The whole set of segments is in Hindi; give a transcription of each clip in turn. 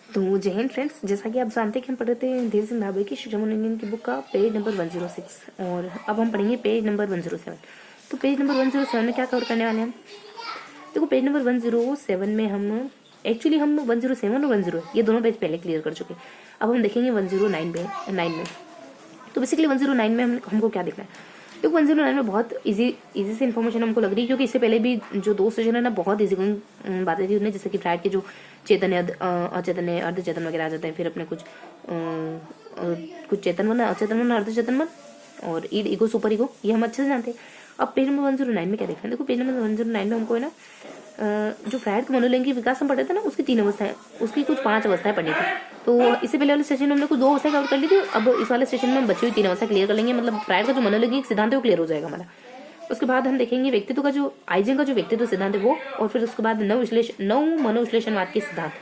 तो जय हिंद फ्रेंड्स, जैसा कि आप जानते हैं कि हम पढ़ रहे थे धीर सिंह भाभे की शिक्षा मनोरंजन की बुक का पेज नंबर 106 और अब हम पढ़ेंगे पेज नंबर 107। तो पेज नंबर 107 में क्या कवर करने वाले हैं हम? देखो, पेज नंबर 107 में हम 107 और 10 ये दोनों पेज पहले क्लियर कर चुके। अब हम देखेंगे 109 में। तो बेसिकली 109 में हमको क्या देखना है? देखो, 109 में बहुत इजी से इन्फॉर्मेशन हमको लग रही है, क्योंकि इससे पहले भी जो दो सेशन है ना, बहुत इजी बातें थी उन्हें, जैसे कि फ्राइड के जो चेतन अचेतन अर्धचेतन वगैरह आ जाते हैं, फिर अपने कुछ चेतन मन, अचेतन मन, अर्धचेतन मन और ईगो सुपर ईगो, ये हम अच्छे से जानते हैं। अब पेज नंबर 109 में क्या देखना है? देखो, पेज नंबर 109 में हमको है ना, जो फ्राइड के मनोलैंगिक विकास हम पढ़े थे ना, उसकी 3 अवस्थाएं, उसकी कुछ 5 अवस्थाएं पढ़नी थी। तो इससे पहले वाले सेशन में हमने कुछ 2 अवस्थाएं कवर कर ली थी। अब इस वाले सेशन में हम बची हुई 3 अवस्थाएं क्लियर कर लेंगे, मतलब फ्राइड का जो मनोलैंगिक सिद्धांत है वो क्लियर हो जाएगा हमारा। उसके बाद हम देखेंगे व्यक्तित्व का जो आइजेंग का जो व्यक्तित्व सिद्धांत है वो, और फिर उसके बाद नव मनोविश्लेषणवाद के सिद्धांत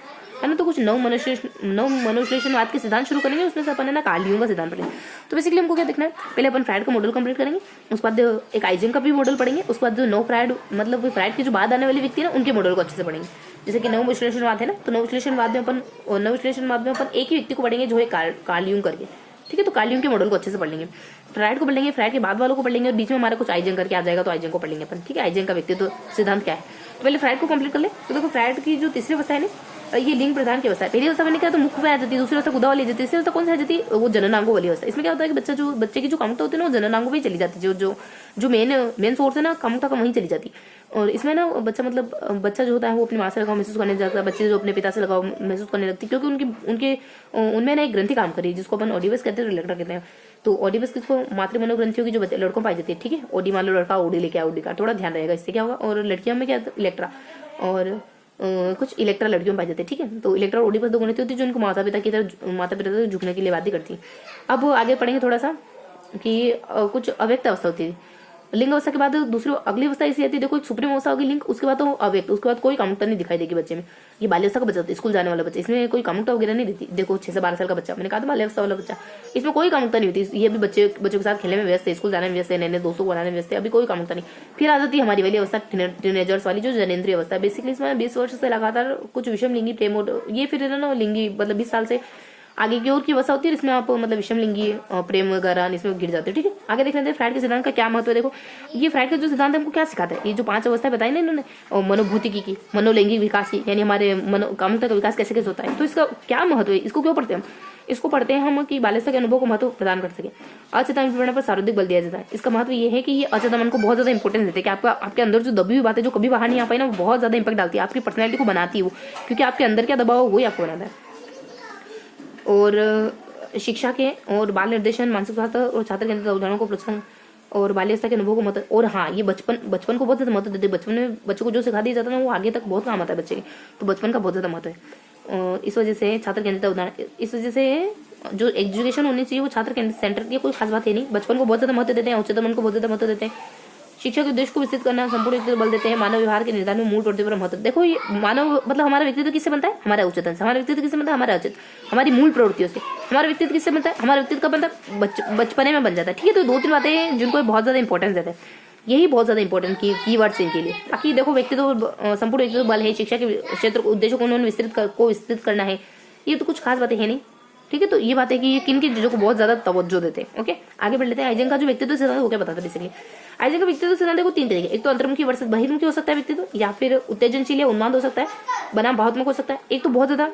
है ना। तो कुछ नव मनोविश्लेषणवाद के सिद्धांत शुरू करेंगे, उसमें से अपन है ना कार्ल यूंग का सिद्धांत पढ़ेंगे। तो बेसिकली हमको क्या देखना है? पहले अपन फ्राइड का मॉडल कंप्लीट करेंगे, उसके बाद एक आइजेंग का भी मॉडल पढ़ेंगे, उसके बाद जो नव फ्राइड मतलब फ्राइड के जो बाद आने वाली व्यक्ति है ना, उनके मॉडल को अच्छे से पढ़ेंगे। जैसे कि नव विश्लेषणवाद है ना, तो नव विश्लेषणवाद में अपन एक ही व्यक्ति को पढ़ेंगे जो है कार्ल यूंग करके, ठीक है। तो कार्ल यूंग के मॉडल को अच्छे से पढ़ लेंगे, फ्राइड को पढ़ लेंगे, फ्राइड के बाद वालों को पढ़ लेंगे, और बीच में हमारा कुछ आइजेंग करके आ जाएगा, तो आइजेंग को पढ़ लेंगे अपन, ठीक है। आइजेंग का व्यक्तित्व सिद्धांत क्या है? तो पहले फ्राइड को कंप्लीट कर ले। तो देखो, फ्राइड की जो तीसरी अवस्था है ना, ये लिंग प्रधान की अवस्था है। पहली अवस्था मैंने कहा तो मुख्य में आ जाती है, दूसरी अवस्था गुदा वाली आ जाती है, तीसरी अवस्था कौन सी आ जाती है? वो जननांगों वाली अवस्था। इसमें क्या होता है कि बच्चे की जो कामुकता होती है ना, वो जननांगों में ही चली जाती है, जो मेन सोर्स है ना कामुकता का, वहीं चली जाती। और इसमें ना बच्चा जो होता है वो अपनी माँ से लगाव महसूस करने लगता है, बच्चे जो अपने पिता से लगाव महसूस करने लगती है, क्योंकि उनमें ना एक ग्रंथि काम करी, जिसको अपन ओडिवस कहते हैं, इलेक्ट्रा कहते हैं। तो ओडिवस किसको? मातृ मनोग्रंथियों की जो लड़कों पाई जाती है, ठीक है। ओडी मान लो लड़का, ओडी लेके आओ, ओडी का थोड़ा ध्यान रहेगा, इससे क्या होगा। और लड़कियों में क्या? इलेक्ट्रा, और कुछ इलेक्ट्रा लड़कियों में पाई जाती है, ठीक है। तो इलेक्ट्रा और ओडिपस 2 गुण होती है, जो उनको माता पिता तक झुकने के लिए बाध्य करती है। अब आगे पढ़ेंगे थोड़ा सा कि कुछ अव्यक्त अवस्था होती है। लिंग अवस्था के बाद दूसरी अगली अवस्था ऐसी आती है, देखो, एक सुप्रीम अवस्था होगी लिंग, उसके बाद तो अव्यक्त, उसके बाद कोई कामुकता नहीं दिखाई देगी बच्चे में। ये बाल्यावस्था का बच्चा होता है, स्कूल जाने वाला बच्चा, इसमें कोई कामुकता वगैरह नहीं देती। देखो, 6 से 12 साल का बच्चा, मैंने कहा था बाल्यावस्था वाला बच्चा, इसमें कोई कामुकता नहीं होती। ये भी बच्चों के साथ खेलने में व्यस्त है, स्कूल जाने में व्यस्त है, नए नए दोस्तों को बनाने में व्यस्त है, अभी कोई कामुकता नहीं। फिर आ जाती है हमारी वाली अवस्था, टीनेजर्स वाली, जो जनेंद्रीय अवस्था है। बेसिकली इसमें 20 वर्ष से लगातार कुछ विषम लिंगी प्रेम, ये फिर है ना लिंगी, मतलब 20 साल से आगे की ओर की अवस्था होती है, इसमें आप मतलब विषम लिंगी प्रेम वगैरह इसमें गिर जाते हैं, ठीक है। आगे देख लेते हैं फ्राइड के सिद्धांत का क्या महत्व है। देखो, ये फ्राइड का जो सिद्धांत है हमको क्या सिखाता है? ये जो 5 अवस्थाएं बताई ना इन्होंने, मनोभूतिकी की, मनोलैंगिक विकास की, यानी हमारे कामुकता का विकास कैसे कैसे होता है, तो इसका क्या महत्व है? इसको क्यों पढ़ते हैं हम? इसको पढ़ते हैं हम कि बाल्यावस्था के अनुभव को महत्व प्रदान कर सके। अचेतन विवरण पर सर्वाधिक बल दिया जाता है। इसका महत्व ये है कि ये अचेतन मन को बहुत ज्यादा इंपॉर्टेंस देते हैं, कि आपके अंदर जो दबी हुई बातें जो कभी बाहर नहीं आ पाई ना, वो बहुत ज्यादा इंपैक्ट डालती है, आपकी पर्सनैलिटी को बनाती है वो, क्योंकि आपके अंदर क्या दबाव वही आपको बनाता है। और शिक्षा के और बाल निर्देशन, मानसिक स्वास्थ्य और छात्र केंद्रित उदाहरणों को प्रोत्साहन, और बाल्यावस्था के अनुभव को महत्व। और हाँ, ये बचपन को बहुत ज्यादा महत्व देते हैं। बचपन में बच्चों को जो सिखा दिया जाता है ना, वो आगे तक बहुत काम आता है बच्चे के, तो बचपन का बहुत ज्यादा महत्व है। इस वजह से छात्र केंद्रित उदाहरण, इस वजह से जो एजुकेशन होनी चाहिए वो छात्र केंद्रित सेंटर की कोई खास बात है नहीं। बचपन को बहुत ज्यादा महत्व देते हैं, उच्चतम मन को बहुत ज्यादा महत्व देते हैं। शिक्षा के उद्देश्य को विस्तृत करना, संपूर्ण व्यक्तित्व बल देते हैं। मानव व्यवहार के निर्धारण में मूल प्रवृत्ति पर महत्व। देखो, ये मानव मतलब हमारा व्यक्तित्व किससे बनता है? हमारा उच्चतन से। हमारा व्यक्तित्व किससे बनता है? हमारा उचित, हमारी मूल प्रवृत्तियों से। हमारा व्यक्तित्व किससे बनता है? हमारा व्यक्तित्व का बनता है बचपने में बन जाता है, ठीक है। तो 2-3 बातें हैं जिनको बहुत ज्यादा इंपॉर्टेंस देते हैं, यही बहुत ज्यादा इंपॉर्टेंट कीवर्ड्स इनके लिए। बाकी देखो, व्यक्तित्व संपूर्ण व्यक्तित्व बल है, शिक्षा के क्षेत्र उद्देश्यों को उन्होंने विस्तृत करना है, ये तो कुछ खास बातें है नहीं, ठीक है। तो ये बात है कि ये किन की चीजों को बहुत ज्यादा तवज्जो देते हैं। ओके, आगे बढ़ लेते हैं। आइजेंग का जो व्यक्तित्व सिद्धांत वो क्या बताता है? बेसिकली आइजेंग का व्यक्तित्व सिद्धांत देखो 3 तरीके, एक तो अंतर्मुखी वर्सेस बहिर्मुखी हो सकता है व्यक्तित्व, या फिर उत्तेजनशील या उन्माद हो सकता है, बनाम भावात्मक हो सकता है। एक तो बहुत ज्यादा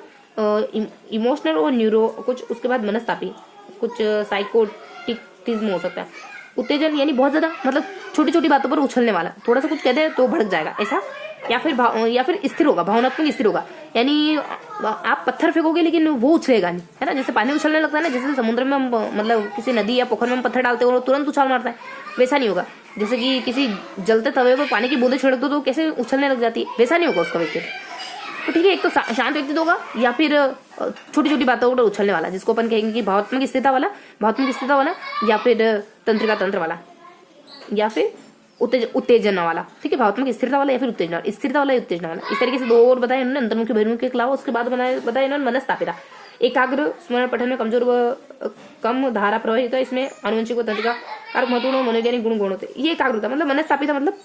इमोशनल और न्यूरो कुछ, उसके बाद मनस्तापी, कुछ साइकोटिज्म हो सकता है। उत्तेजन यानी बहुत ज्यादा मतलब छोटी छोटी बातों पर उछलने वाला, थोड़ा सा कुछ कह दे तो भड़क जाएगा ऐसा। या फिर स्थिर होगा, भावनात्मक स्थिर होगा, यानी आप पत्थर फेंकोगे लेकिन वो उछलेगा नहीं, है ना। जैसे पानी उछलने लगता है ना, जैसे समुद्र में हम मतलब किसी नदी या पोखर में हम पत्थर डालते हो तुरंत उछाल मारता है, वैसा नहीं होगा। जैसे कि किसी जलते तवे पर पानी की बूंदे छिड़क दो तो कैसे उछलने लग जाती है, वैसा नहीं होगा उसका व्यक्तित्व। तो ठीक है, एक तो शांत व्यक्तित्व होगा, या फिर छोटी छोटी बातों पर उछलने वाला, जिसको अपन कहेंगे कि भावात्मक स्थिरता वाला, या फिर तंत्रिका तंत्र वाला, या फिर उत्तेजना वाला, ठीक है। भावात्मक स्थिरता वाला या फिर उत्तेजना वाला, स्थिरता वाला या उत्तेजना वाला। इस तरीके से 2 और बताए इन्होंने, अंतर्मुखी बहिर्मुखी के अलावा। उसके बाद बताया इन्होंने मनस्तापिता। एकाग्र स्मरण पठन में कमजोर व कम धारा प्रवाहित होता है। इसमें आनुवंशिक व तंत्रिका कारक महत्वपूर्ण मनोवैज्ञानिक गुण होते हैं। ये एकाग्र होता है, मतलब मनस्तापिता मतलब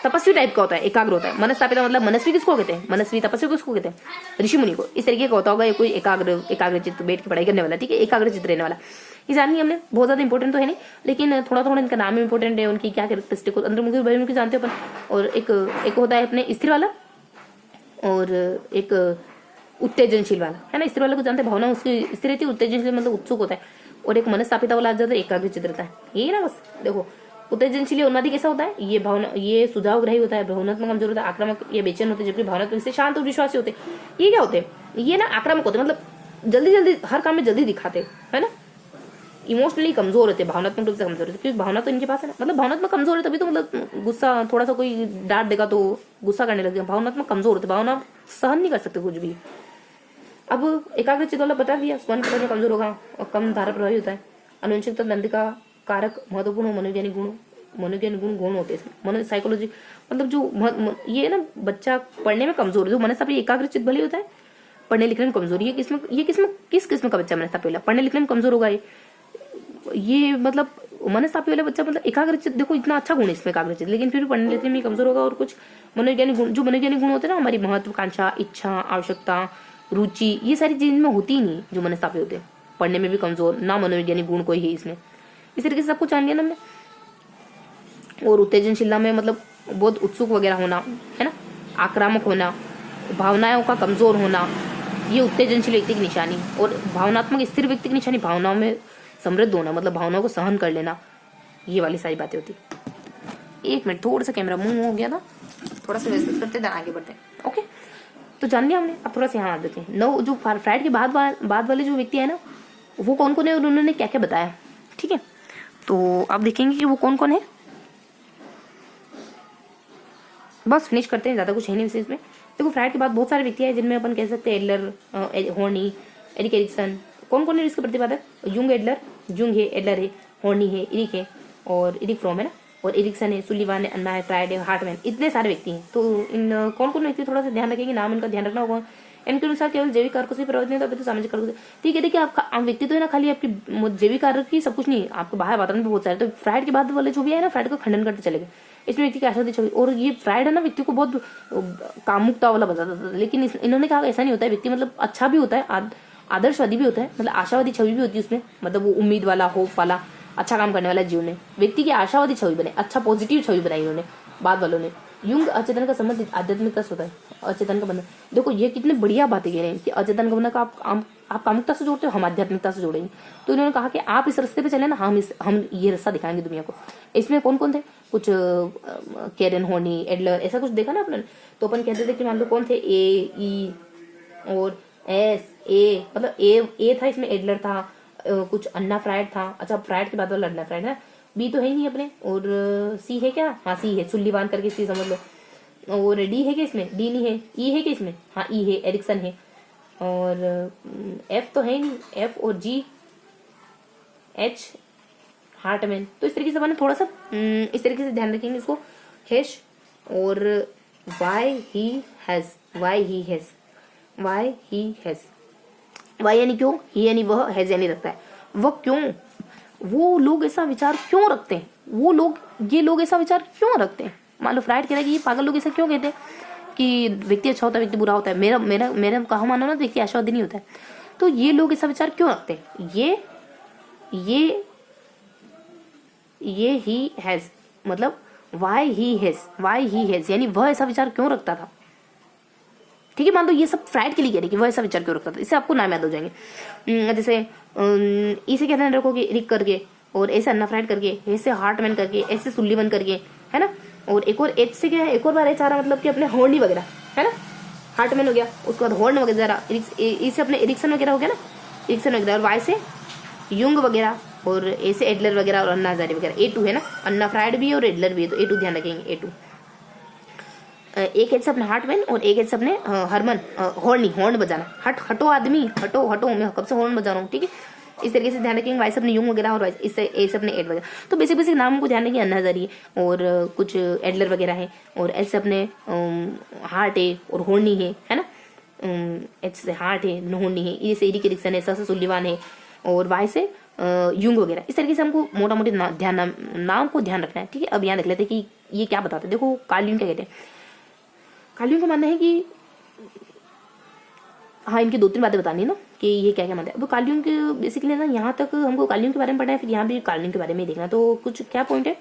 तपस्वी टाइप का होता है, एकाग्र होता है। मनस्तापिता मतलब मनस्वी किसको कहते हैं, मनस्वी तपस्वी किसको कहते हैं, ऋषि मुनि को। इस तरीके का होता होगा ये कोई एकाग्र चित्त बैठ के पढ़ाई करने वाला, ठीक है, एकाग्र चित्त रहने वाला। ये जानिए हमने, बहुत ज्यादा इंपॉर्टेंट तो है नहीं, लेकिन थोड़ा थोड़ा इनका नाम इंपॉर्टेंट है, उनकी क्या कैरेक्टरिस्टिक अंतर्मुखी बहिर्मुखी जानते हो अपन। और एक होता है अपने स्थिर वाला और एक उत्तेजनशील वाला, है ना। स्थिर वाले को जानते हैं, भावना उसकी स्थिर रहती है, उत्तेजनशील मतलब उत्सुक होता है। और एक मनस्तापिता वाला आ जाता है, एकाग्र चित्त रहता है। यही ना बस। देखो उत्तेजनशील उन्मादी कैसा होता है, ये भावना, ये सुझावग्राही होता है, भावनात्मक कमजोर होता है, आक्रामक ये बेचैन होते हैं, जबकि भावनात्मक से शांत और विश्वासी होते हैं। ये क्या होते हैं, ये ना आक्रामक होते हैं, मतलब जल्दी जल्दी हर काम में जल्दी दिखाते हैं, है ना। इमोशनली कमजोर होते हैं, भावनात्मक रूप से कमजोर होते हैं, क्योंकि भावना तो इनके पास है ना, मतलब भावनात्मक कमजोर है तभी तो, मतलब गुस्सा, थोड़ा सा कोई डांट देगा तो गुस्सा करने लगेगा। भावनात्मक कमजोर होते, भावना सहन नहीं कर सकते कुछ भी। अब एकाग्र चित्त वाला बता दिया, स्मरण पठन में कमजोर होगा और कम धारा प्रभावी होता है। अनुवंशिक तंत्रिका कारक महत्वपूर्ण मनोवैज्ञानिक गुण होते हैं। मनो साइकोलॉजी मतलब जो ये ना बच्चा पढ़ने में कमजोर है, जो मनस्तापी एकाग्र चित्त भले होता है, पढ़ने लिखने में कमजोर। ये किस किस्म का बच्चा मनस्तापी वाला, पढ़ने लिखने में कमजोर होगा ये मतलब मनस्तापी वाला बच्चा, मतलब एकाग्र चित्त, देखो इतना अच्छा गुण है इसमें एकाग्र चित्त, लेकिन फिर भी पढ़ने लिखने में कमजोर होगा। और कुछ मनोवैज्ञानिक गुण, जो मनोवैज्ञानिक गुण होते हैं ना, हमारी महत्वाकांक्षा, इच्छा, आवश्यकता, रुचि, ये सारी चीज में होती ही नहीं जो मनस्तापी होते हैं। पढ़ने में भी कमजोर, ना मनोवैज्ञानिक गुण कोई है इसमें। इस तरीके से सब कुछ जान लिया ना हमने। और उत्तेजनशीलता में मतलब बहुत उत्सुक वगैरह होना, है ना, आक्रामक होना, भावनाओं का कमजोर होना, ये उत्तेजनशील व्यक्ति की निशानी। और भावनात्मक स्थिर व्यक्ति की निशानी भावनाओं में समृद्ध होना, मतलब भावनाओं को सहन कर लेना, ये वाली सारी बातें होती। एक मिनट, थोड़ा सा कैमरा मूव हो गया था, थोड़ा सा व्यवस्थित करते देन आगे बढ़ते हैं। ओके, तो जान लिया हमने। अब थोड़ा सा यहाँ आ देते हैं। जो फ्राइड के बाद वाले जो व्यक्ति है ना, वो कौन कौन है और उन्होंने क्या क्या बताया, ठीक है। तो आप देखेंगे कि वो कौन कौन है। बस फिनिश करते हैं, ज्यादा कुछ है नहीं विशेष में। देखो फ्राइड के बाद बहुत सारे व्यक्ति हैं जिनमें अपन कह सकते हैं एडलर, हॉर्नी, एरिक एरिक्सन। कौन कौन है इसके प्रतिपादक, युंग है, एडलर है, हॉर्नी है, इरिक है और इरिक फ्रॉम है ना, और एरिक्सन है, सुलिवान है, अन्ना है, फ्राइड है, हार्टमैन, इतने सारे व्यक्ति हैं। तो इन कौन कौन व्यक्ति थोड़ा सा ध्यान रखेंगे, नाम इनका ध्यान रखना होगा। इनके अनुसार केवल जैविक कारकों से प्रभावित नहीं, तो सामाजिक कारकों से, ठीक है। देखिए आपका व्यक्ति तो है ना, खाली आपकी जैविक कारक ही सब कुछ नहीं, आपको बाहर वातावरण भी बहुत सारे। तो फ्राइड के बाद वाले जो भी है ना, फ्राइड का खंडन करते चले गए। इसमें व्यक्ति की आशावादी छवि, और ये फ्राइड है ना, व्यक्ति को बहुत कामुकता वाला बताता था, लेकिन इन्होंने कहा ऐसा नहीं होता है। व्यक्ति मतलब अच्छा भी होता है, आदर्शवादी भी होता है, मतलब आशावादी छवि भी होती है उसमें, मतलब वो उम्मीद वाला, होप वाला, अच्छा काम करने वाला जीवन में व्यक्ति की आशावादी छवि बने, अच्छा पॉजिटिव छवि बनाई उन्होंने बाद वालों ने। युंग अचेतन का संबंध आध्यात्मिकता से होता है, अचेतन का बंधन। देखो ये कितने बढ़िया बातें कह रहे हैं कि अचेतन का बंधन का आप कामुकता से जोड़ते हो, हम आध्यात्मिकता से जोड़ेंगे। तो इन्होंने कहा कि आप इस रास्ते पे चले ना, हम ये रास्ता दिखाएंगे दुनिया को। इसमें कौन कौन थे, कुछ कैरन, हॉर्नी, एडलर, ऐसा कुछ देखा ना अपन। तो अपन कहते थे कि मान लो कौन थे, ए, ई और एस, ए, मतलब ए था इसमें, एडलर था, कुछ अन्ना फ्राइड था। अच्छा, फ्राइड के बाद वाला अन्ना फ्राइड है, बी तो है ही नहीं अपने। और सी है क्या, हाँ सी है, सुल्लीवान करके सी समझ लो। और डी है क्या इसमें, डी नहीं है। ई है क्या इसमें, हाँ ई है, एरिक्सन है। और एफ तो है ही नहीं, एफ और जी, एच, हार्टमैन। तो इस तरीके से मैंने थोड़ा सा इस तरीके से ध्यान रखेंगे इसको। हैश और वाई ही हैज, वाई यानी क्यों, ही यानी वह, हैज यानी रखता है। वह क्यों, वो लोग ऐसा विचार क्यों रखते हैं, ये लोग ऐसा विचार क्यों रखते हैं। मान लो फ्राइड कह रहा है कि ये पागल लोग ऐसा क्यों कहते हैं कि व्यक्ति अच्छा होता है, व्यक्ति बुरा होता है। मेरा कहा मानो ना, व्यक्ति आशावादी नहीं होता है। तो ये लोग ऐसा विचार क्यों रखते हैं, ये ही हैज, मतलब वाई ही हैज यानी वह ऐसा विचार क्यों रखता था, ठीक है। मान लो ये सब फ्राइड के लिए कह रहे कि वह ऐसा विचार क्यों रखता था। इससे आपको नाम याद हो जाएंगे। जैसे इसे क्या ध्यान रखोगे, रिक करके, और ऐसे अन्ना फ्राइड करके, ऐसे हार्टमैन करके, ऐसे सुल्लीवन करके, है ना। और एक और एच से क्या है, एक और बार एच आ रहा, मतलब कि अपने हॉर्नी वगैरह, है ना, हार्टमैन हो गया, उसके बाद हॉर्न वगैरह, इससे अपने एरिक्सन वगैरह हो गया ना, एरिक्सन वगैरह। और वाई से युंग वगैरह, और ए से एडलर वगैरह और अन्ना हजारे वगैरह। A2 है ना, अन्ना फ्राइड भी है और एडलर भी है, तो A2 ध्यान रखेंगे, A2। एक एच से अपने हार्टमैन और एक एच से अपने हरमन, हॉर्न बजाना, हटो आदमी, हटो, मैं कब से हॉर्न बजा रहा हूँ, ठीक है। इस तरीके से ध्यान रखेंगे। वाई से अपने युंग वगैरह और इससे ए से अपने एड वगैरह। तो बेसिक नाम को ध्यान रखिए, अन्ना हजारी और कुछ एडलर वगैरह है, और एस से अपने हार्ट है और हॉर्नी है ना। एच से हार्ट है, नोहनी है, ई से एरिक एरिक्सन है, स से सुलिवान है, और वाई से यूंग वगैरह। इस तरीके से हमको मोटा मोटी नाम को ध्यान रखना है, ठीक है। अब यहाँ देख लेते हैं कि ये क्या बताते हैं। देखो कार्ल यूंग क्या कहते हैं। कार्ल यूंग का मानना है कि हाँ, इनकी 2-3 बातें बतानी है ना कि ये क्या क्या मानते हैं। अब कार्ल यूंग के बेसिकली ना यहाँ तक हमको कार्ल यूंग के बारे में पढ़ना है, फिर यहाँ भी कार्ल यूंग के बारे में देखना। तो कुछ क्या पॉइंट है।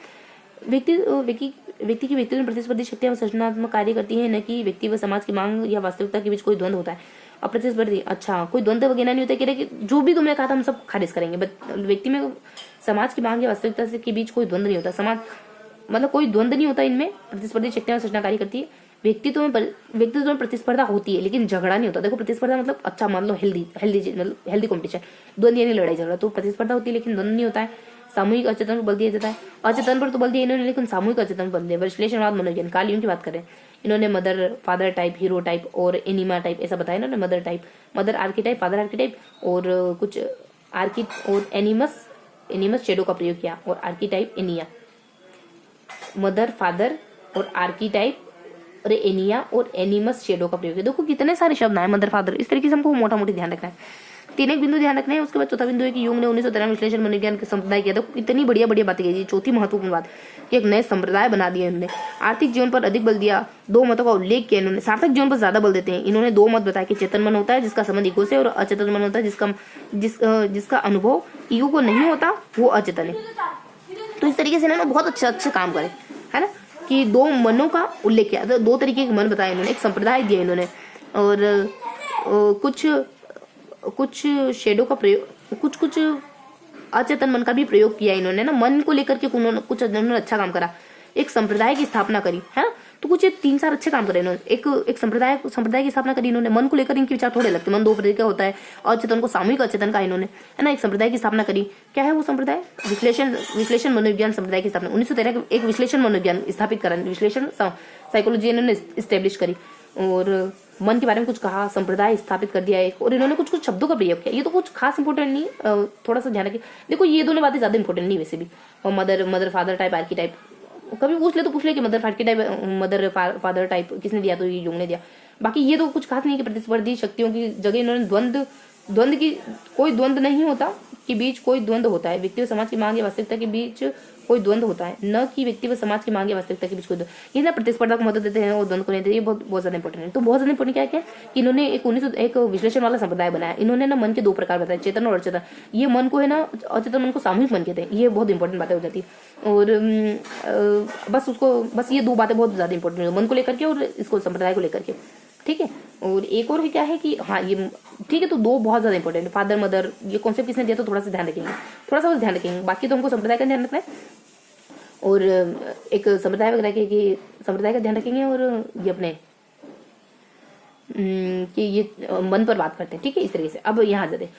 व्यक्ति की व्यक्ति में प्रतिस्पर्धी शक्तियां सृजनात्मक कार्य करती है, न कि व्यक्ति व समाज की मांग या वास्तविकता के बीच कोई द्वंद्व होता है। अब प्रतिस्पर्धी, अच्छा कोई द्वंद्व वगैरह नहीं होता, कह रहे कि जो भी तुमने कहा था हम सब खारिज करेंगे, बट व्यक्ति में समाज की मांग या वास्तविकता के बीच कोई द्वंद्व नहीं होता। समाज मतलब कोई द्वंद्व नहीं होता इनमें, प्रतिस्पर्धी शक्तियां सृजना कार्य करती है। व्यक्तित्व में प्रतिस्पर्धा होती है लेकिन झगड़ा नहीं होता। देखो प्रतिस्पर्धा मतलब अच्छा मान लो हेल्दी मतलब हेल्दी कॉम्पिटिशन, द्वंद्व यानी लड़ाई झगड़ा। तो प्रतिस्पर्धा होती है लेकिन द्वंद्व नहीं होता है। सामूहिक अचेतन पर बल दिया जाता है। अचेतन पर तो बल दिया इन्होंने, लेकिन सामूहिक अचेतन पर बल दिया। विश्लेषणवाद मनोविज्ञान, कार्ल यूंग की बात करें, इन्होंने mother father type, hero type और एनिमा टाइप ऐसा बताया इन्होंने। मदर टाइप, मदर आर्कीटाइप, फादर आर्कीटाइप, और कुछ आर्की और एनिमस शेडो का प्रयोग किया, और आर्कीटाइप एनिया। मदर फादर और आर्कीटाइप और एनिया और एनिमस शेडो का प्रयोग किया। देखो कितने सारे शब्द आए, मदर फादर। इस तरीके से हमको मोटा मोटी ध्यान रखना है। 3 एक बिंदु ध्यान रखना है। उसके बाद चौथा बिंदु है कि यूंग ने 1913 विश्लेषण मनोविज्ञान के संप्रदाय किया था। इतनी बढ़िया बढ़िया बातें की। चौथी महत्वपूर्ण बात कि एक नए संप्रदाय बना दिया इन्होंने। आर्थिक जीवन पर अधिक बल दिया। 2 मतों का उल्लेख किया इन्होंने। सार्थक जीवन पर ज्यादा बल देते हैं। इन्होंने 2 मत बताया कि चेतन मन होता है जिसका संबंध ईगो से, और अचेतन मन होता है जिसका अनुभव ईगो को नहीं होता, वो अचेतन है। तो इस तरीके से इन्होंने बहुत अच्छे काम करे, है ना, कि 2 मनों का उल्लेख किया। 2 तरीके के मन बताए इन्होंने, एक संप्रदाय दिया इन्होंने, और कुछ शेडो का प्रयोग, कुछ अचेतन मन का भी प्रयोग किया इन्होंने ना। मन को लेकर के कुछ इन्होंने अच्छा काम करा। एक संप्रदाय की स्थापना करी, है ना। तो कुछ 3-4 अच्छे काम करे इन्होंने। एक संप्रदाय की स्थापना करी इन्होंने। मन को लेकर इनके विचार थोड़े लगते। मन 2 प्रकार का होता है, अचेतन को सामूहिक अचेतन का इन्होंने, है ना। एक संप्रदाय की स्थापना करी। क्या है वो संप्रदाय? विश्लेषण मनोविज्ञान संप्रदाय की स्थापना 1913 एक विश्लेषण मनोविज्ञान स्थापित करा। विश्लेषण साइकोलॉजी इन्होंने स्टेब्लिश करी, और मन के बारे में कुछ कहा, संप्रदाय स्थापित कर दिया एक, और इन्होंने कुछ शब्दों का प्रयोग किया। ये तो कुछ खास इंपोर्टेंट नहीं, थोड़ा सा ध्यान रखिए। देखो ये दोनों बातें ज्यादा इंपोर्टेंट नहीं वैसे भी। और mother father type, Archie type, कभी पूछ ले तो पूछ ले कि मदर फादर टाइप किसने दिया, तो ये यूंग ने दिया। बाकी ये तो कुछ खास नहीं कि प्रतिस्पर्धी शक्तियों की जगह इन्होंने द्वंद्व की कोई द्वंद्व नहीं होता के बीच कोई द्वंद्व होता है। व्यक्ति व समाज की मांग या वास्तविकता के बीच कोई द्वंद्व होता है, न कि व्यक्ति व समाज की मांग या वास्तविकता के बीच कोई द्वंद्व। ये ना प्रतिस्पर्धा को महत्व देते हैं और द्वंद्व को नहीं देते। ये बहुत ज्यादा इंपॉर्टेंट है। तो बहुत ज्यादा इंपॉर्टेंट क्या है कि इन्होंने एक विश्लेषण वाला संप्रदाय बनाया। इन्होंने ना मन के 2 प्रकार बताए, चेतन और अचेतन। ये मन को है ना, अचेतन मन को सामूहिक मन कहते हैं। ये बहुत इंपॉर्टेंट बातें हो जाती है। और बस ये 2 बातें बहुत ज्यादा इंपॉर्टेंट है, मन को लेकर के और इसको संप्रदाय को लेकर के, ठीक है। और एक और क्या है कि हाँ ये ठीक है। तो 2 बहुत ज्यादा इंपॉर्टेंट है, फादर मदर, ये कॉन्सेप्ट किसने दिया, तो थोड़ा सा ध्यान रखेंगे, थोड़ा सा बस ध्यान रखेंगे। बाकी तो हमको संप्रदाय का ध्यान रखना है, और एक संप्रदाय वगैरह के संप्रदाय का ध्यान रखेंगे, और ये अपने कि ये मन पर बात करते हैं, ठीक है। इस तरीके से अब यहाँ जाते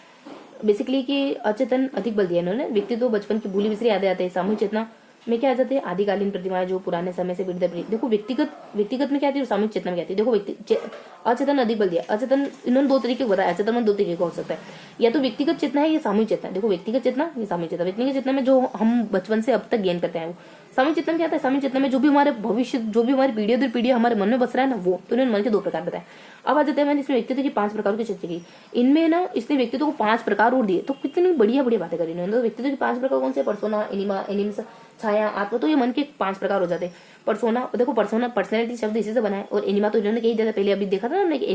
बेसिकली कि अचेतन अधिक बल दिया इन्होंने। व्यक्ति तो बचपन की भूली बिसरी यादें आते हैं। सामूहिक चेतना में क्या आ जाते हैं, आदिकालीन प्रतिमाएं जो पुराने समय से देखो व्यक्तिगत में क्या आती है, सामूहिक चेतना में क्या आती है। देखो अचेतन अधिक बल दिया। अचेतन इन्होंने 2 तरीके बताया। अचेतन में 2 तरीके का हो सकता है, या तो व्यक्तिगत चेतना है या सामूहिक चेतना। देखो व्यक्तिगत चेतना या सामूहिक चेतना। व्यक्तिगत चेतना में जो हम बचपन से अब तक गेन करते हैं, सामूहिक चेतना क्या आता है, सामूहिक चेतना में जो भी हमारे भविष्य, जो भी हमारी पीढ़ी दर पीढ़ी हमारे मन में बस रहा है ना, वो। तो इन्होंने मन के 2 प्रकार बताए। अब आ जाते हैं मैंने इसमें व्यक्तित्व की 5 प्रकार की चर्चा की। इनमें ना इसने व्यक्तित्व को 5 प्रकार और दिए। तो कितनी बढ़िया बढ़िया बातें करी इन्होंने। तो व्यक्तित्व के 5 प्रकार कौन से? पर्सोना, एनिम्स, छाया, आत्मा। तो ये मन के 5 प्रकार हो जाते हैं। पर्सोना, देखो पर्सोना पर्सनैलिटी शब्द इसी से बना है। और एनिमा तो इन्होंने कही दिया था पहले, अभी देखा था ना हमने कि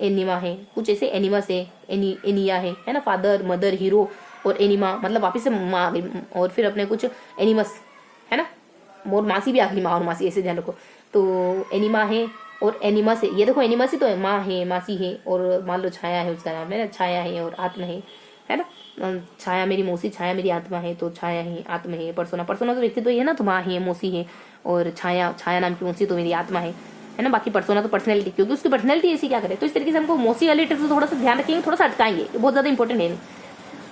एनिमा है, कुछ ऐसे एनिमस है, एनिया है ना। फादर मदर हीरो और एनिमा मतलब वापिस से माँ आ गई, और फिर अपने कुछ एनिमस है ना, और मासी भी आ गई, माँ और मासी, ऐसे ध्यान रखो। तो एनिमा है और एनिमस है। ये देखो एनिमस ही तो है, माँ है, मासी है, और मान लो छाया है, उसका नाम है ना, छाया है और आत्मा है ना। छाया मेरी मौसी, छाया मेरी आत्मा है, तो छाया है, आत्मा है। पर्सोना तो व्यक्ति तो ये है ना, तो माँ है, मौसी है, और छाया नाम की मौसी तो मेरी आत्मा है ना। बाकी पर्सोना तो पर्सनैलिटी, क्योंकि उसकी पर्सनैलिटी ऐसी क्या करे। तो इस तरीके से हमको मौसी वाले ट्रिक्स थोड़ा सा ध्यान रखेंगे, थोड़ा सा अटकाएंगे, बहुत ज्यादा इंपॉर्टेंट है।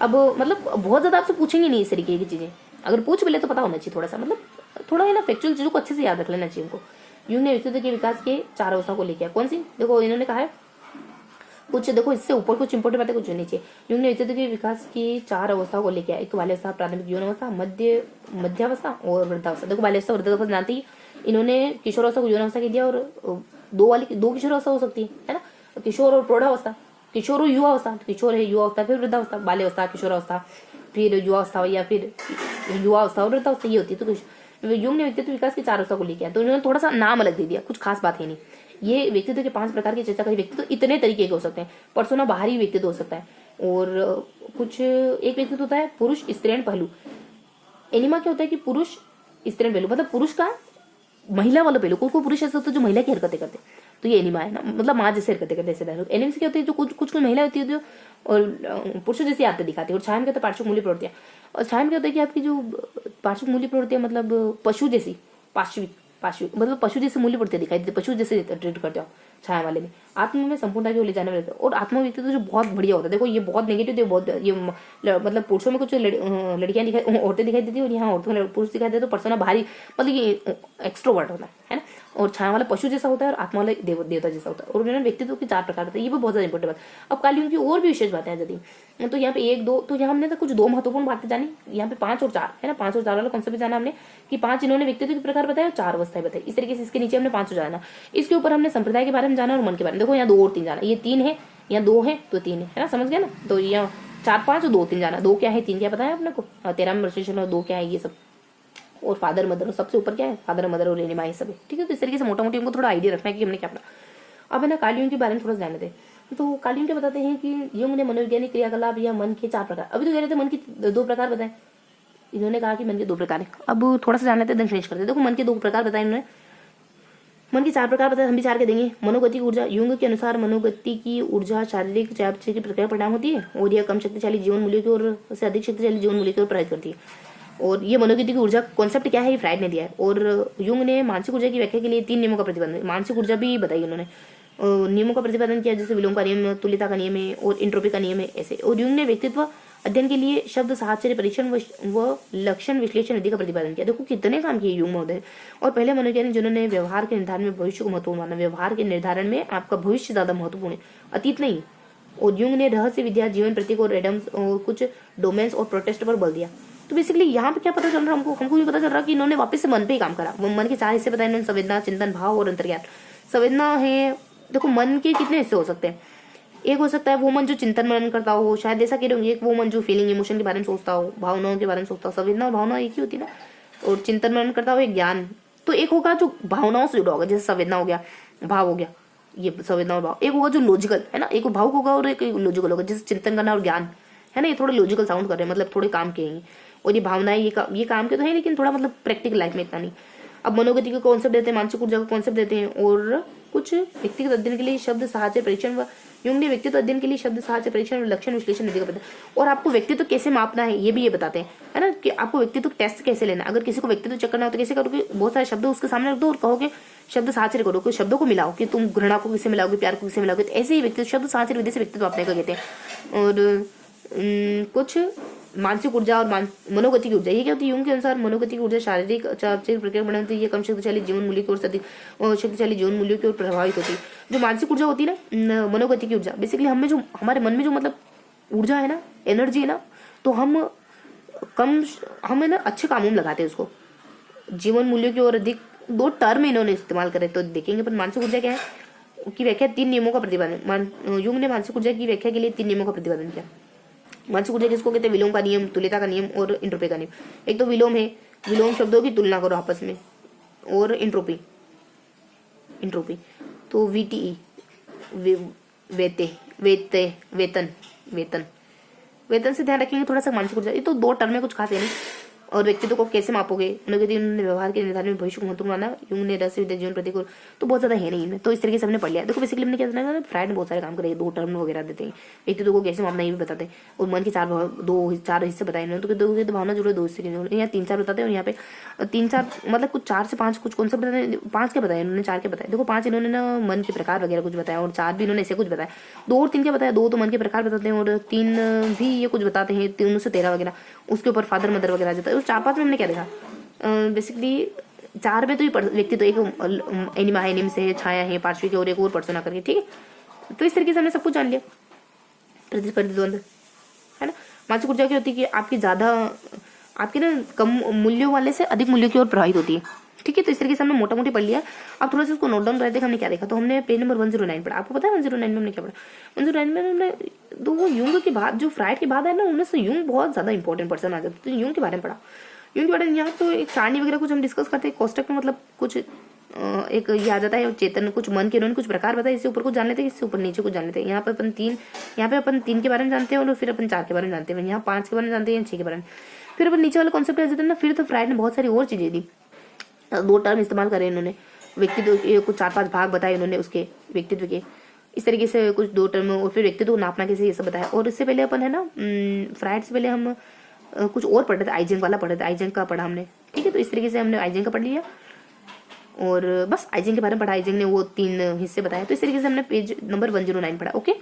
अब मतलब बहुत ज्यादा आपसे पूछेंगे नहीं इस तरीके की चीजें, अगर पूछ भी ले तो पता होना चाहिए थोड़ा सा, मतलब थोड़ा है ना फैक्चुअल चीजों को अच्छे से याद रख लेना चाहिए उनको। यूंग ने व्यक्तित्व के विकास के 4 अवस्थाओं को लेकर, कौन सी? देखो इन्होंने कहा है कुछ, देखो इससे ऊपर कुछ इंपोर्टेंट बातें कुछ नीचे। यूंग ने व्यक्तित्व के विकास की 4 अवस्थाओं को लेकर, एक बाल्यावस्था, प्राथमिक यौन अवस्था, मध्यावस्था और वृद्धावस्था। देखो बाल्यावस्था वृद्धावस्था जानती, इन्होंने किशोरावस्था को यौनावस्था कह दिया, और दो किशोरावस्था हो सकती है ना, किशोर और प्रौढ़ावस्था, किशोर और युवावस्था, किशोर है, युवावस्था, फिर वृद्धावस्था, बाल्यावस्था, किशोरावस्था, फिर युवावस्था या फिर युवावस्था और वृद्धावस्था, ये होती है। तो युंग ने व्यक्तित्व विकास की 4 अवस्था को लिखा है, तो इन्होंने थोड़ा सा नाम अलग दे दिया, कुछ खास बात है नहीं। ये व्यक्तित्व के 5 प्रकार की चर्चा करी। व्यक्तित्व इतने तरीके के हो सकते हैं। पर्सोना बाहरी व्यक्तित्व हो सकता है, और कुछ एक व्यक्तित्व होता है पुरुष स्त्रीण पहलू। एनिमा क्या होता है कि पुरुष स्त्रीण पहलू, मतलब पुरुष का महिला वाला पहलू। कोई पुरुष ऐसा होता है जो महिला की हरकतें करते, तो ये एनिमा है ना, मतलब माँ जैसे हरकतें करते, ऐसे डायलॉग। एनिम से क्या होती है, जो कुछ महिला होती है जो और पुरुषों जैसी आदतें दिखाती है। और छाया में क्या होता है, पार्श्विक मूल्य प्रवृत्तियां। और छाया में क्या होता है कि आपकी जो पार्श्विक मूल्य प्रवृत्तियां, मतलब पशु जैसी, पार्श्विक मतलब पशु जैसे मूल्य प्रवृत्तियां दिखाई देती, पशु जैसे ट्रीट करते हो छाया वाले में। आत्मा में संपूर्णता को ले जाने वाले, और आत्मा व्यक्तित्व जो बहुत बढ़िया होता है। देखो ये बहुत नेगेटिव, बहुत ये मतलब पुरुषों में कुछ लड़कियां दिखाई, औरतें दिखाई देती है, और यहाँ औरतों में पुरुष दिखाई देते, तो पर्सोना भारी, मतलब ये एक्सट्रोवर्ट होता है ना। और छाया वाला पशु जैसा होता है, और आत्मा वाला देवता जैसा होता है। और उन्होंने व्यक्तित्व के 4 प्रकार होते हैं, ये भी बहुत ज्यादा इंपॉर्टेंट बात। अब कालियों की और भी विशेष बातें हैं यदि, तो यहाँ पे 1 2, तो यहाँ हमने तो कुछ 2 महत्वपूर्ण बातें जानी। यहाँ पे 5 और 4 है ना, 5 और 4 वाला कॉन्सेप्ट जाना हमने कि 5 इन्होंने व्यक्तित्व के प्रकार बताया, 4 अवस्थाएं बताई। इस तरीके से इसके नीचे हमने 5 जाना। इसके ऊपर हमने संप्रदाय के बारे में जाना और मन के बारे में। देखो यहाँ 2 और 3 जाना, ये 3 है, यहाँ 2 है तो 3 है ना, समझ गया ना। तो यहाँ 4 5 और 2 3 जाना। 2 क्या है, 3 क्या बताया अपने को, 13 वर्षेशन, और 2 क्या है, ये सब। और फादर मदर, और सबसे ऊपर क्या है, फादर मदर और एनिमा, ये सब है। ठीक है, तो इस तरीके से मोटा मोटी हमको थोड़ा आइडिया रखना है कि हमने क्या पढ़ा। अब है ना कालियों के बारे में थोड़ा जानते हैं। तो कालियों क्या बताते हैं कि युंग ने मनोवैज्ञानिक क्रियाकलाप या मन के 4 प्रकार, अभी तो कह रहे थे मन की 2 प्रकार बताए, इन्होंने कहा कि मन के 2 प्रकार है। अब थोड़ा सा जान लेते हैं, देन फिनिश करते हैं। देखो मन के 2 प्रकार बताए इन्होंने, मन के 4 प्रकार बताए, हम भी 4 के देंगे। मनोगति की ऊर्जा, युंग के अनुसार मनोगति की ऊर्जा शारीरिक चयापचय की प्रक्रिया परिणाम होती है, और यह कम शक्तिशाली जीवन मूल्यों की ओर से अधिक शक्तिशाली जीवन मूल्यों की ओर प्रभावित करती है। और ये मनोगति की ऊर्जा कॉन्सेप्ट क्या है, ये फ्राइड ने दिया है। और युंग ने मानसिक ऊर्जा की व्याख्या के लिए 3 नियमों का प्रतिपादन, मानसिक ऊर्जा भी बताई उन्होंने, नियमों का प्रतिपादन किया, जैसे विलोम का नियम, तुल्यता का नियम है, और इंट्रोपी का नियम है, ऐसे। और युंग ने व्यक्तित्व अध्ययन के लिए शब्द साहचर्य परीक्षण व लक्षण विश्लेषण विधि का प्रतिपादन किया। देखो कितने काम किए युंग महोदय। और पहले मनोवैज्ञानिक जिन्होंने व्यवहार के निर्धारण में भविष्य को महत्वपूर्ण माना, व्यवहार के निर्धारण में आपका भविष्य ज्यादा महत्वपूर्ण है, अतीत नहीं। और युंग ने रहस्य विद्या, जीवन प्रतीक और एडम्स और कुछ डोमेन्स और प्रोटेस्ट पर बल दिया। तो बेसिकली यहाँ पे क्या पता चल रहा है हमको ये पता चल रहा है कि इन्होंने वापस से मन पे ही काम करा। वो मन के 4 हिस्से बताए इन्होंने, संवेदना, चिंतन, भाव और अंतर्ज्ञान। संवेदना है, देखो मन के कितने हिस्से हो सकते हैं। एक हो सकता है वो मन जो चिंतन मनन करता हो, शायद ऐसा कह रहे होंगे, एक वो मन जो फीलिंग इमोशन के बारे में सोचता हो, भावनाओं के बारे में सोचता हो। संवेदना और भावना एक ही होती है ना, और चिंतन मनन करता हो एक ज्ञान। तो एक होगा जो भावनाओं से जुड़ा होगा, जैसे संवेदना हो गया, भाव हो गया, ये संवेदना और भाव। एक होगा जो लॉजिकल है ना, एक भाव होगा और एक लॉजिकल होगा, जैसे चिंतन करना और ज्ञान है ना, ये थोड़े लॉजिकल साउंड कर रहे हैं, मतलब थोड़े काम के हैं। और ये भावनाएं ये काम के तो है, लेकिन थोड़ा मतलब प्रैक्टिकल लाइफ में इतना नहीं। अब मनोगति का कॉन्सेप्ट देते हैं, मानसिक ऊर्जा का कॉन्सेप्ट देते हैं, और कुछ व्यक्तिगत अध्ययन के लिए शब्द साहचर्य परीक्षण, युंग ने व्यक्तित्व अध्ययन के लिए शब्द साहचर्य परीक्षण और लक्षण विश्लेषण विधि का बताया। और आपको व्यक्तित्व कैसे मापना है ये भी ये बताते हैं, है ना, कि आपको व्यक्तित्व टेस्ट कैसे लेना। अगर किसी को व्यक्तित्व चेक करना हो तो कैसे करोगे, बहुत सारे शब्द उसके सामने रख दो और कहोगे शब्द साहचर्य करो, कुछ शब्दों को मिलाओ कि तुम घृणा को किससे मिलाओगे, प्यार को किससे मिलाओगे। तो ऐसे ही व्यक्तित्व शब्द साहचर्य विधि से व्यक्तित्व अपने को कहते हैं। और कुछ मानसिक ऊर्जा और मनोगति की ऊर्जा, ये क्या होती है, युंग के अनुसार मनोगति की ऊर्जा शारीरिक चयापचय प्रक्रिया बनाती है, ये कम शक्तिशाली जीवन मूल्य की ओर से अधिक शक्तिशाली जीवन मूल्यों की ओर प्रभावित होती है। जो मानसिक ऊर्जा होती है ना, मनोगति की ऊर्जा, बेसिकली हमें जो हमारे मन में जो मतलब ऊर्जा है ना, एनर्जी है ना, तो हम है ना अच्छे कामों में लगाते हैं उसको। जीवन मूल्यों की ओर अधिक, 2 टर्म इन्होंने इस्तेमाल करे तो देखेंगे। पर मानसिक ऊर्जा क्या है की व्याख्या 3 नियमों का प्रतिपादन, युंग ने मानसिक ऊर्जा की व्याख्या के लिए 3 नियमों का प्रतिपादन किया। मानसिक ऊर्जा किसको कहते हैं, विलोम का नियम, तुल्यता का नियम और इंट्रोपी का नियम। एक तो विलोम है, विलोम शब्दों की तुलना करो आपस में, और इंट्रोपी तो VTE वेतन से ध्यान रखेंगे थोड़ा सा। मानसिक ऊर्जा ये तो 2 टर्म में कुछ खास है नहीं। और व्यक्तित्व को कैसे मापोगे, उन्होंने व्यवहार के निर्धारण में भविष्य को महत्वपूर्ण माना, युंग ने रहस्य विद्या, जीवन प्रतीक, तो बहुत ज्यादा है नहीं इनमें। तो इस तरीके से हमने पढ़ लिया। देखो बेसिकली हमने क्या करना, फ्राइड ने बहुत सारे काम करे, 2 टर्म वगैरह देते हैं, व्यक्तित्व को कैसे मापना ये भी बताते हैं। और मन के 4 हिस्से बताए इन्होंने, तो भावना जुड़े 2 हिस्से, यहाँ 3-4 बताते हैं। और यहाँ पे 3-4 मतलब कुछ 4 से 5 कुछ कॉन्सेप्ट बताए, 5 के बताए इन्होंने, 4 के बताए। देखो 5 इन्होंने ना मन के प्रकार वगैरह कुछ बताया, और 4 भी इन्होंने ऐसे कुछ बताया। 2 और 3 क्या बताया, 2 तो मन के प्रकार बताते हैं, और 3 भी ये कुछ बताते हैं, 3 से 13 वगैरह, उसके ऊपर फादर मदर वगैरह आ जाता है। 4-5 में हमने क्या देखा, बेसिकली 4 में तो ये व्यक्ति तो एक एनिमा है, एनिम से छाया है, पार्श्विक और एक और पर्सोना करके, ठीक है। तो इस तरीके से हमने सब कुछ जान लिया। प्रतिस्पर्धी द्वंद्व है ना, मानसिक ऊर्जा क्या होती है कि आपकी ज्यादा आपके ना कम मूल्यों वाले से अधिक मूल्यों की ओर प्रभावित होती है, ठीक है, तो इस तरीके से हमने मोटा मोटी पढ़ लिया। अब थोड़ा सा उसको नोट डाउन करते हमने क्या देखा। तो हमने पेज नंबर 109 पढ़ा। आपको पता है 109 में हमने क्या पढ़ा? 109 में हमने तो वो यूंग के बाद जो फ्राइड के बाद है ना, उनमें से यूंग बहुत ज्यादा इंपॉर्टेंट पर्सन आ जाता है। तो यूंग के बारे में पढ़ा। यूंग के बारे में यहाँ तो एक सारणी वगैरह कुछ हम डिस्कस करते हैं। कोष्टक में मतलब कुछ एक ये आ जाता है चेतन, कुछ मन के, उन्होंने कुछ प्रकार बताए। इससे ऊपर कुछ जान लेते हैं, इससे ऊपर नीचे कुछ जान लेते हैं। यहाँ पे अपन तीन के बारे में जानते हैं और फिर अपन 4 के बारे में जानते हैं। यहाँ 5 के बारे में जानते हैं, 6 के बारे में। फिर अपन नीचे वाला कॉन्सेप्ट आ जाता है ना। फिर तो फ्राइड ने बहुत सारी और चीजें दी, 2 टर्म इस्तेमाल करे इन्होंने। व्यक्तित्व के कुछ 4-5 भाग बताए इन्होंने उसके व्यक्तित्व के, इस तरीके से कुछ 2 टर्म। और फिर व्यक्तित्व को नापना कैसे, ये सब बताया। और इससे पहले अपन है ना फ्राइड से पहले हम कुछ और पढ़ रहे थे, आइजेंक वाला पढ़ रहे थे। आइजेंक का पढ़ा हमने, ठीक है। तो इस तरीके से हमने आइजेंक का पढ़ लिया और बस आइजेंक के बारे में पढ़ा। आइजेंक ने वो 3 हिस्से बताए। तो इस तरीके से हमने पेज नंबर 109 पढ़ा। ओके।